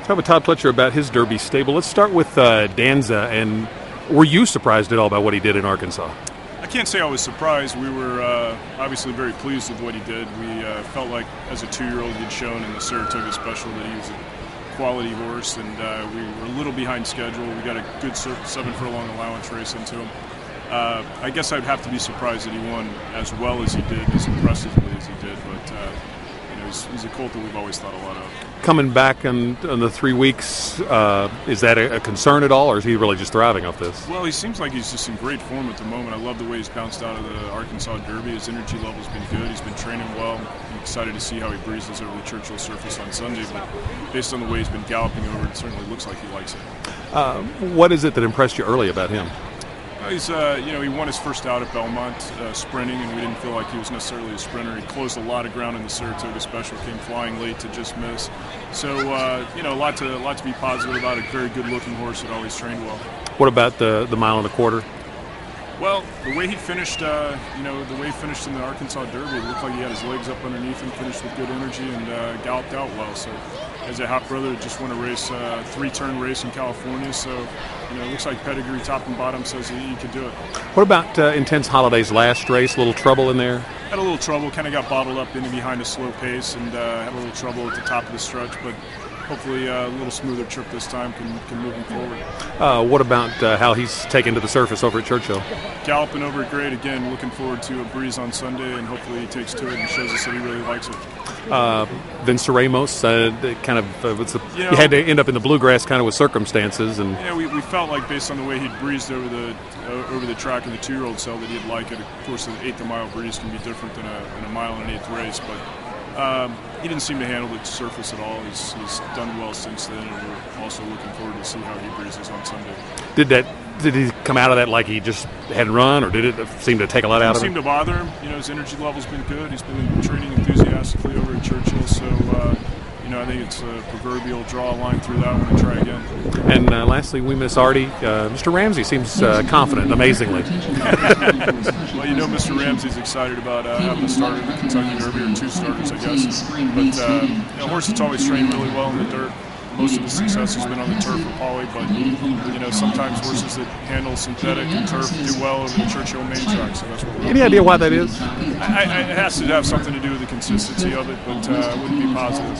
Talk with Todd Pletcher about his Derby stable. Let's start with Danza. And were you surprised at all by what he did in Arkansas? I can't say I was surprised. We were obviously very pleased with what he did. We felt like as a 2-year-old he'd shown in the Saratoga Special that he was a quality horse, and we were a little behind schedule. We got a good 7-furlong allowance race into him. I guess I'd have to be surprised that he won as well as he did, as impressively as he did, but he's a colt that we've always thought a lot of. Coming back on the 3 weeks, is that a concern at all, or is he really just thriving off this? Well, he seems like he's just in great form at the moment. I love the way he's bounced out of the Arkansas Derby. His energy level's been good. He's been training well. I'm excited to see how he breezes over the Churchill surface on Sunday, but based on the way he's been galloping over, it certainly looks like he likes it. What is it that impressed you early about him? He's, he won his first out at Belmont sprinting, and we didn't feel like he was necessarily a sprinter. He closed a lot of ground in the Saratoga Special, came flying late to just miss. So, a lot to be positive about. A very good-looking horse that always trained well. What about the mile and a quarter? Well, the way he finished, in the Arkansas Derby, it looked like he had his legs up underneath him, finished with good energy, and galloped out well. So, as a hot brother, just won a race, 3-turn race in California. So, it looks like pedigree, top and bottom, says that he could do it. What about Intense Holiday's last race? A little trouble in there? Had a little trouble, kind of got bottled up in behind a slow pace, and had a little trouble at the top of the stretch, but hopefully a little smoother trip this time can move him forward. What about how he's taken to the surface over at Churchill? Galloping over it great. Again, looking forward to a breeze on Sunday, and hopefully he takes to it and shows us that he really likes it. Vinceremos, you had to end up in the bluegrass kind of with circumstances, and we felt like based on the way he'd breezed over the track in the 2-year-old cell that he'd like it. Of course, the 1/8 mile breeze can be different than a mile and an 1/8 race, but he didn't seem to handle the surface at all. He's done well since then, and we're also looking forward to see how he breezes on Sunday. Did he come out of that like he just hadn't run, or did it seem to take a lot out of him? It seemed to bother him. His energy level's been good. He's been training enthusiastically over at Churchill, so I think it's a proverbial draw a line through that one and try again. And lastly, we miss Artie. Mr. Ramsey seems confident, amazingly. Well, Mr. Ramsey's excited about having a start in the Kentucky Derby, or 2 starters, I guess. But a horse that's always trained really well in the dirt. Most of his success has been on the turf for Pauly, but sometimes horses that handle synthetic and turf do well over the Churchill main track. So that's what Any idea why that is? It has to have something to do with the consistency of it, but it wouldn't be positive.